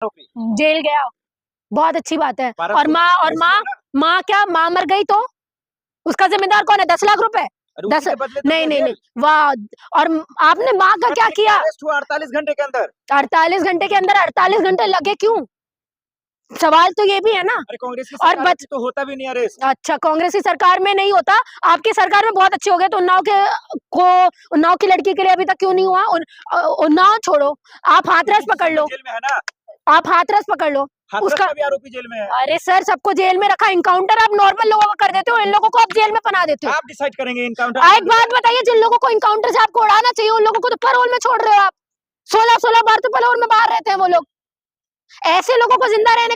आरोपी जेल गया, बहुत अच्छी बात है। और माँ क्या माँ मर गई तो उसका जिम्मेदार कौन है? 10 लाख रुपए 10 नहीं, वाह। और आपने माँ का क्या किया? 48 घंटे के अंदर 48 घंटे के अंदर 48 घंटे लगे क्यों? सवाल तो ये भी है ना। अरे कांग्रेस की सरकार में तो होता भी नहीं अरेस्ट। अच्छा, कांग्रेस की सरकार में नहीं होता, आपकी सरकार में बहुत अच्छे हो गए। तो उन्नाव की लड़की के लिए अभी तक क्यों नहीं हुआ? उन्नाव छोड़ो, आप हाथरस पकड़ लो, जेल में है ना, आप हाथरस पकड़ लो, उसका भी आरोपी जेल में है। अरे सर, सबको जेल में रखा, इनकाउंटर आप नॉर्मल लोगों का कर देते हो, इन लोगों को आप जेल में पना देते हो। आप डिसाइड करेंगे इनकाउंटर। एक बात बताइए, जिन लोगों को इनकाउंटर से आपको उड़ाना चाहिए उन लोगों को तो पैरोल में छोड़ रहे हो आप। 16 बार तो पैरोल में बाहर रहते हैं वो लोग। ऐसे लोगों को जिंदा रहने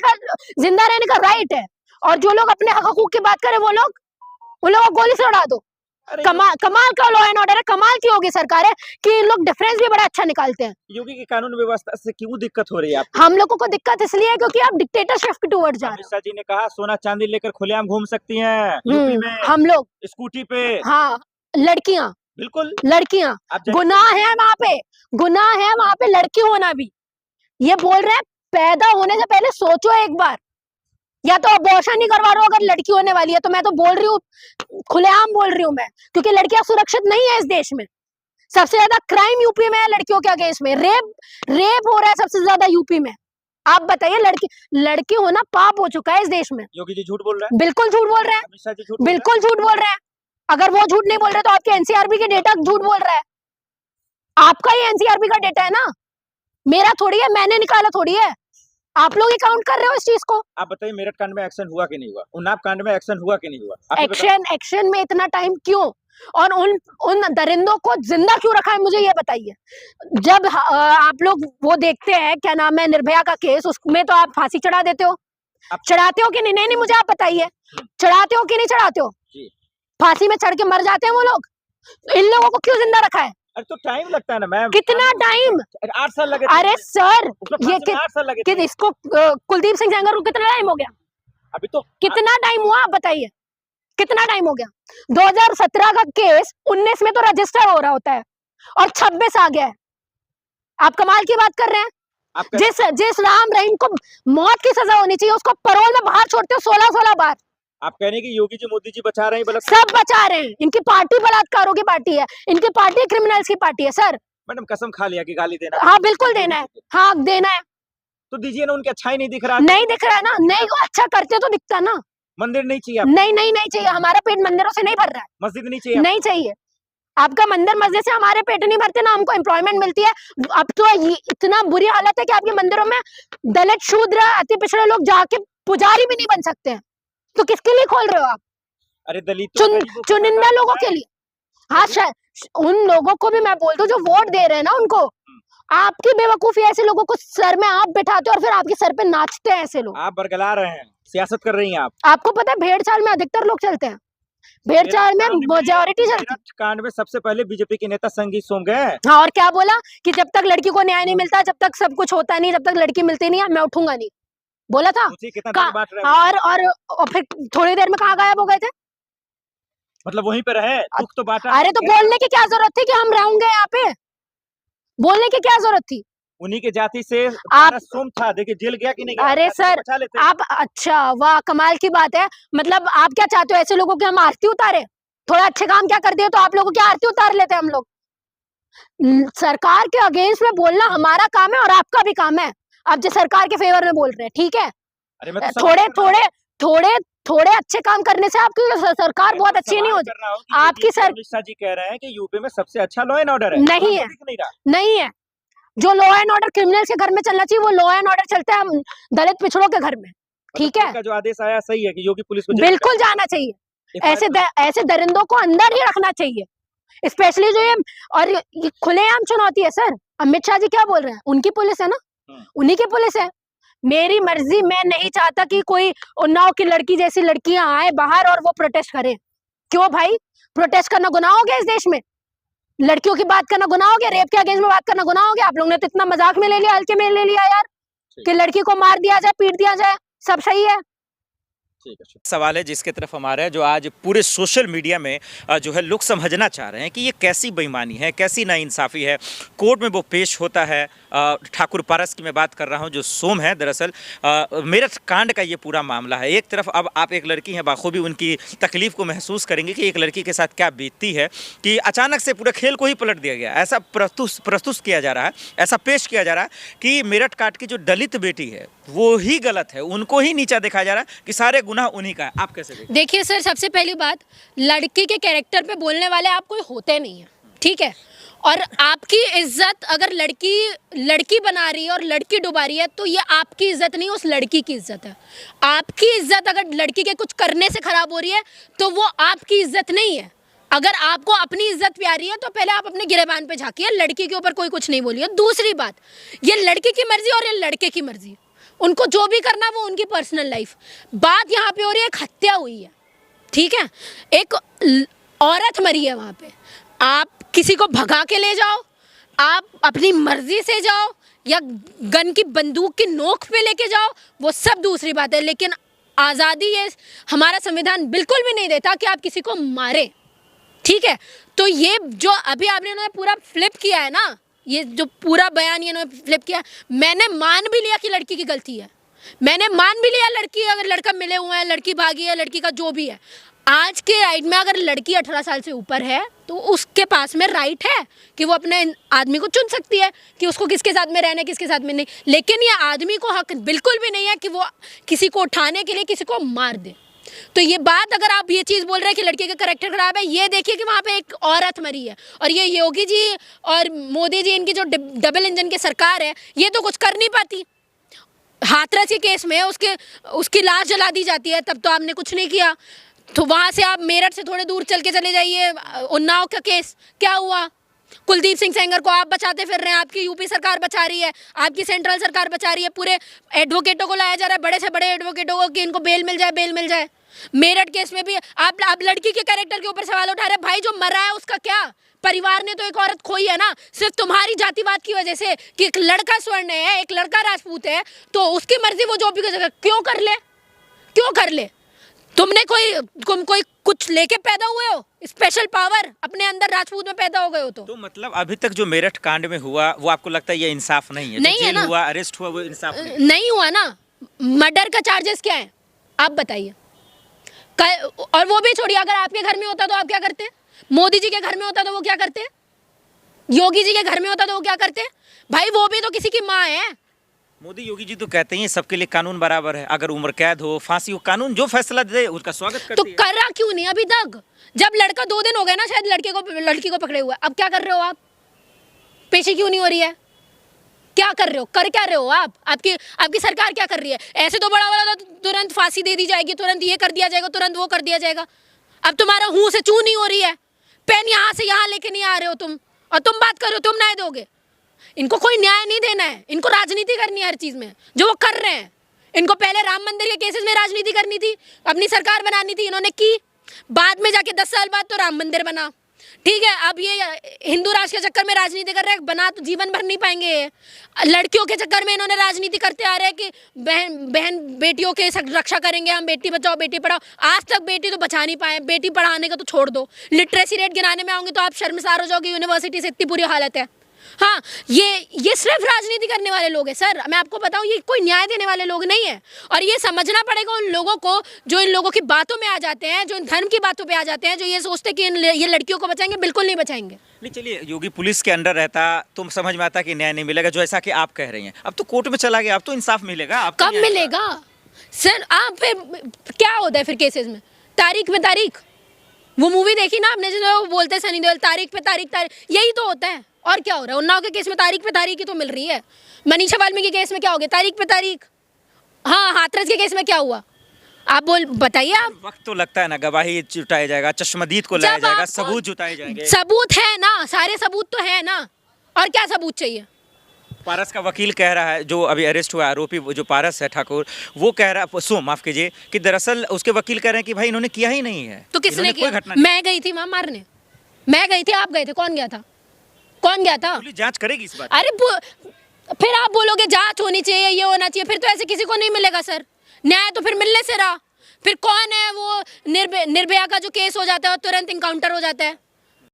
का राइट है। और जो लोग अपने हक हकूक की बात करें वो लोग को गोली से उड़ा दो। कमाल का लॉ एंड ऑर्डर है, कमाल की होगी सरकार है कि इन लोग डिफरेंस भी बड़ा अच्छा निकालते हैं। योगी की कानून व्यवस्था से क्यों दिक्कत हो रही है आपको? हम लोगों को दिक्कत इसलिए है क्योंकि आप डिक्टेटरशिप के टुवर्ड्स जा रहे हो। अमित शाह जी ने कहा सोना चांदी लेकर खुलेआम घूम सकती हैं यूपी में, हम लोग स्कूटी पे। हाँ, लड़कियां, बिल्कुल लड़कियां गुनाह है वहां पे, गुनाह है वहां पे लड़की होना भी। ये बोल रहे हैं पैदा होने से पहले सोचो एक बार, या तो अबॉर्शन ही करवा रहे हो अगर लड़की होने वाली है तो। मैं तो बोल रही हूँ, खुलेआम बोल रही हूँ मैं, क्योंकि लड़कियां सुरक्षित नहीं है इस देश में। सबसे ज्यादा क्राइम यूपी में है लड़कियों के अगेंस्ट में, रेप हो रहा है सबसे ज्यादा यूपी में। आप बताइए, लड़की होना पाप हो चुका है इस देश में। योगी जी झूठ बोल रहे हैं, बिल्कुल झूठ बोल रहे हैं, बिल्कुल झूठ बोल रहे हैं। अगर वो झूठ नहीं बोल रहे तो आपके एनसीआरबी के डेटा झूठ बोल रहा है। आपका ही एनसीआरबी का डेटा है ना, मेरा थोड़ी है, मैंने निकाला थोड़ी है। आप लोग ही काउंट कर रहे हो इस चीज को। आप बताइए मेरठ कांड में एक्शन हुआ कि नहीं हुआ? उन्नाव कांड में एक्शन हुआ कि नहीं हुआ? एक्शन में इतना टाइम क्यों? और उन दरिंदों को जिंदा क्यों रखा है, मुझे ये बताइए। जब आप लोग वो देखते हैं, क्या नाम है, निर्भया का केस, उसमें तो आप फांसी चढ़ा देते हो, चढ़ाते हो कि नहीं? नहीं, मुझे आप बताइए, चढ़ाते हो कि नहीं चढ़ाते हो? फांसी में चढ़ के मर जाते हैं वो लोग। इन लोगों को क्यों जिंदा रखा है? अरे तो टाइम लगता है ना मैम। कितना टाइम? 8 साल लगे। अरे सर, ये 8 साल लगे। इसको कुलदीप सिंह सेंगर को कितना टाइम हो गया? अभी तो कितना टाइम हुआ, आप बताइए, कितना टाइम हो गया? 2017 का केस 19 में तो रजिस्टर हो रहा होता है और 26 आ गया है। आप कमाल की बात कर रहे हैं। जिस राम रहीम को मौत की सजा होनी चाहिए उसको पैरोल में बाहर छोड़ते हो 16 बार। आप कह रहे हैं कि योगी जी मोदी जी बचा रहे हैं? सब बचा रहे हैं। इनकी पार्टी बलात्कारों की पार्टी है, इनकी पार्टी क्रिमिनल्स की पार्टी है। सर मैडम कसम खा लिया कि गाली देना? हाँ बिल्कुल देना है, हाँ देना है। तो दीजिए ना, उनके अच्छा ही नहीं दिख रहा। नहीं दिख रहा है ना, नहीं अच्छा करते तो दिखता ना। मंदिर नहीं चाहिए? नहीं चाहिए, हमारा पेट मंदिरों से नहीं भर रहा है। मस्जिद नहीं चाहिए? नहीं चाहिए। आपका मंदिर मस्जिद से हमारे पेट नहीं भरते ना, हमको एम्प्लॉयमेंट मिलती है। अब तो ये इतना बुरी हालत है कि आपके मंदिरों में दलित, शूद्र, अति पिछड़े लोग जाके पुजारी भी नहीं बन सकते हैं। तो किसके लिए खोल रहे हो आप? अरे दलित चुनिंदा लोगों के लिए। हाँ, उन लोगों को भी मैं बोलता हूँ जो वोट दे रहे हैं ना उनको। आपकी बेवकूफी, ऐसे लोगों को सर में आप बिठाते हो और फिर आपके सर पे नाचते हैं ऐसे लोग। आप बरगला रहे हैं, सियासत कर रही हैं आप। आपको पता है भेड़ चाल में अधिकतर लोग चलते हैं, भेड़ चाल में मेजॉरिटी चलती है। कांड में सबसे पहले बीजेपी के नेता संगीत सोम गए। हाँ, और क्या बोला कि जब तक लड़की को न्याय नहीं मिलता, जब तक सब कुछ होता नहीं, जब तक लड़की मिलती नहीं है मैं उठूंगा नहीं, बोला था। और फिर थोड़ी देर में कहाँ गायब हो गए थे? मतलब वहीं पे रहे, दुख तो बांटा। अरे तो बोलने की क्या जरूरत थी कि हम रहूंगे यहाँ पे? बोलने की क्या जरूरत थी? उन्हीं के जाति से आप सोम था, देखिए जेल गया कि नहीं गया? अरे सर आप, अच्छा वाह, कमाल की बात है। मतलब आप क्या चाहते हो, ऐसे लोगों की हम आरती उतारे? थोड़ा अच्छे काम क्या कर दिए तो आप लोगों की आरती उतार लेते हम लोग। सरकार के अगेंस्ट में बोलना हमारा काम है और आपका भी काम है। आप जो सरकार के फेवर में बोल रहे हैं, ठीक है, थोड़े अच्छे काम करने से आपकी सरकार बहुत अच्छी नहीं हो जाती। आपकी सरकार जी कह रहे हैं कि यूपी में सबसे अच्छा लॉ एंड ऑर्डर है। नहीं है। जो लॉ एंड ऑर्डर क्रिमिनल्स के घर में चलना चाहिए वो लॉ एंड ऑर्डर चलता है दलित पिछड़ों के घर में, ठीक है? का जो आदेश आया सही है कि योगी पुलिस को बिल्कुल जाना चाहिए। ऐसे दरिंदों को अंदर ही रखना चाहिए, स्पेशली जो ये, और ये खुलेआम चुनौती है सर। अमित शाह जी क्या बोल रहे हैं? उनकी पुलिस है ना, उन्हीं की पुलिस है। मेरी मर्जी, मैं नहीं चाहता कि कोई उन्नाव की लड़की जैसी लड़कियां आए बाहर और वो प्रोटेस्ट करें। क्यों भाई? प्रोटेस्ट करना गुनाह हो गया इस देश में? लड़कियों की बात करना गुनाह हो गया? रेप के अगेंस्ट में बात करना गुनाह हो गया? आप लोगों ने तो इतना मजाक में ले लिया, हल्के में ले लिया यार, कि लड़की को मार दिया जाए, पीट दिया जाए, सब सही है। ठीक है, सवाल है जिसके तरफ हमारा है, जो आज पूरे सोशल मीडिया में जो है लोग समझना चाह रहे हैं कि ये कैसी बेईमानी है, कैसी नाइंसाफ़ी है। कोर्ट में वो पेश होता है, ठाकुर पारस की मैं बात कर रहा हूँ, जो सोम है दरअसल मेरठ कांड का ये पूरा मामला है। एक तरफ अब आप एक लड़की हैं, बाखूबी उनकी तकलीफ़ को महसूस करेंगे कि एक लड़की के साथ क्या बीतती है कि अचानक से पूरे खेल को ही पलट दिया गया। ऐसा प्रस्तुत किया जा रहा है, ऐसा पेश किया जा रहा है कि मेरठ कांड की जो दलित बेटी है वो ही गलत है, उनको ही नीचा दिखाया जा रहा है कि सारे गुनाह उन्हीं का है। आप कैसे देखते हैं? देखिए सर, सबसे पहली बात, लड़की के कैरेक्टर पे बोलने वाले आप कोई होते नहीं है, ठीक है। और आपकी इज्जत अगर लड़की बना रही है और लड़की डुबा रही है तो ये आपकी इज्जत नहीं, उस लड़की की इज्जत है। आपकी इज्जत अगर लड़की के कुछ करने से खराब हो रही है तो वो आपकी इज्जत नहीं है। अगर आपको अपनी इज्जत प्यारी है तो पहले आप अपने गिरेबान पे झांकिए, लड़की के ऊपर कोई कुछ नहीं बोलिए। दूसरी बात, ये लड़की की मर्जी और ये लड़के की मर्जी, उनको जो भी करना वो उनकी पर्सनल लाइफ। बात यहाँ पे हो रही है, एक हत्या हुई है, ठीक है, एक औरत मरी है वहाँ पे। आप किसी को भगा के ले जाओ, आप अपनी मर्जी से जाओ या गन की बंदूक की नोक पे लेके जाओ, वो सब दूसरी बात है, लेकिन आज़ादी ये हमारा संविधान बिल्कुल भी नहीं देता कि आप किसी को मारें, ठीक है। तो ये जो अभी आपने इन्होंने पूरा फ्लिप किया है ना, ये जो पूरा बयान इन्होंने फ्लिप किया, मैंने मान भी लिया कि लड़की की गलती है, मैंने मान भी लिया लड़की, अगर लड़का मिले हुए हैं, लड़की भागी है, लड़की का जो भी है, आज के राइट में अगर लड़की 18 साल से ऊपर है तो उसके पास में राइट है कि वो अपने आदमी को चुन सकती है कि उसको किसके साथ में रहना है, किसके साथ में नहीं। लेकिन ये आदमी को हक बिल्कुल भी नहीं है कि वो किसी को उठाने के लिए किसी को मार दे। तो ये बात, अगर आप ये चीज़ बोल रहे हैं कि लड़के का करैक्टर खराब है, ये देखिए कि वहाँ पे एक औरत मरी है। और ये योगी जी और मोदी जी, इनकी जो डबल इंजन की सरकार है, ये तो कुछ कर नहीं पाती। हाथरस के केस में उसकी लाश जला दी जाती है, तब तो आपने कुछ नहीं किया। तो वहाँ से आप मेरठ से थोड़े दूर चल के चले जाइए, उन्नाव का केस क्या हुआ, कुलदीप सिंह सेंगर को आप बचाते फिर रहे हैं, आपकी यूपी सरकार बचा रही है, आपकी सेंट्रल सरकार बचा रही है, पूरे एडवोकेटों को लाया जा रहा है, बड़े से बड़े एडवोकेटों को, कि इनको बेल मिल जाए, बेल मिल जाए। मेरठ केस में भी आप लड़की के कैरेक्टर के ऊपर सवाल उठा रहे हैं। भाई जो मरा है उसका क्या, परिवार ने तो एक औरत खोई है ना, सिर्फ तुम्हारी जातिवाद की वजह से कि एक लड़का स्वर्ण है, एक लड़का राजपूत है, तो उसकी मर्जी वो जो भी कर, क्यों कर ले। तुमने कोई कुछ लेके पैदा हुए हो, स्पेशल पावर अपने अंदर, राजपूत में पैदा हो गए हो। तो मतलब अभी तक जो मेरठ कांड में हुआ वो आपको लगता है ये इंसाफ नहीं है? नहीं है ना, हुआ, अरेस्ट हुआ, वो इंसाफ नहीं हुआ ना। मर्डर का चार्जेस क्या है आप बताइए। और वो भी छोड़िए, अगर आपके घर में होता तो आप क्या करते? मोदी जी के घर में होता तो वो क्या करते? योगी जी के घर में होता तो वो क्या करते? भाई वो भी तो किसी की माँ है। मोदी योगी जी तो कहते हैं सबके लिए कानून बराबर है, अगर उम्र कैद हो, फांसी हो, कानून जो फैसला दे उसका स्वागत करती है। तो करा क्यों नहीं अभी तक? जब लड़का 2 दिन हो गए ना शायद लड़की को पकड़े हुए, अब क्या कर रहे हो आप? पेशी क्यों नहीं हो रही है? क्या कर रहे हो, कर क्या रहे हो आप? आपकी सरकार क्या कर रही है? ऐसे तो बड़ा वाला तो तुरंत फांसी दे दी जाएगी, तुरंत ये कर दिया जाएगा, तुरंत वो कर दिया जाएगा। अब तुम्हारा हूं से चू नहीं हो रही है, पेन यहाँ से यहाँ लेके नहीं आ रहे हो तुम, और तुम बात कर रहे हो तुम न्याय दोगे। इनको कोई न्याय नहीं देना है, इनको राजनीति करनी है हर चीज में, जो वो कर रहे हैं। इनको पहले राम मंदिर के केसेस में राजनीति करनी थी, अपनी सरकार बनानी थी, इन्होंने की। बाद में जाके 10 साल बाद तो राम मंदिर बना, ठीक है। अब ये हिंदू राष्ट्र के चक्कर में राजनीति कर रहे हैं, बना तो जीवन भर नहीं पाएंगे। लड़कियों के चक्कर में इन्होंने राजनीति करते आ रहे हैं कि बहन बेटियों के रक्षा करेंगे हम, बेटी बचाओ बेटी पढ़ाओ। आज तक बेटी तो बचा नहीं पाए, बेटी पढ़ाने का तो छोड़ दो, लिटरेसी रेट गिनाने में आऊंगी तो आप शर्मसार हो जाओगे, यूनिवर्सिटी से इतनी बुरी हालत है। हाँ, ये सिर्फ राजनीति करने वाले लोग हैं सर, मैं आपको बताऊं, ये कोई न्याय देने वाले लोग नहीं है। और ये समझना पड़ेगा उन लोगों को जो इन लोगों की बातों में आ जाते हैं, जो इन धर्म की बातों पे आ जाते हैं, जो ये सोचते हैं कि ये लड़कियों को बचाएंगे। बिल्कुल नहीं बचाएंगे। नहीं, चलिए, योगी पुलिस के अंडर रहता तो समझ में आता कि न्याय नहीं मिलेगा, जो ऐसा कि आप कह रही हैं। अब तो कोर्ट में चला गया, अब तो इंसाफ मिलेगा। कब मिलेगा सर? आप क्या होता है फिर केसेस में? तारीख पे तारीख, वो मूवी देखी ना आपने, जो बोलते हैं सनी देओल, तारीख पे तारीख, यही तो होता है। और क्या हो रहा है? उन्नाव के केस में तारीख पे तारीख ही तो मिल रही है। मनीषा वाल्मीकि के केस में क्या हो गया? तारीख पे तारीख। हाँ, हाथरस के केस में क्या हुआ? आप बताइए। आप वक्त तो लगता है ना, गवाही जुटाया जाएगा, चश्मदीद को लाया जाएगा, सबूत जुटाए जाएंगे। सबूत है ना, सारे सबूत तो है ना, और क्या सबूत चाहिए? पारस का वकील कह रहा है, जो अभी अरेस्ट हुआ आरोपी जो पारस है ठाकुर, वो कह रहा है, माफ कीजिए, कि दरअसल उसके वकील कह रहे हैं कि भाई इन्होंने किया ही नहीं है। तो किसने किया? मैं गई थी वहां मारने, मैं गई थी, आप गए थे, कौन गया था? कौन गया था? पुलिस जांच करेगी इस बात। अरे फिर आप बोलोगे जांच होनी चाहिए, ये होना चाहिए, फिर तो ऐसे किसी को नहीं मिलेगा सर, न्याय तो फिर मिलने से रहा। फिर कौन है वो निर्भया का जो केस हो जाता है और तुरंत इनकाउंटर हो जाता है?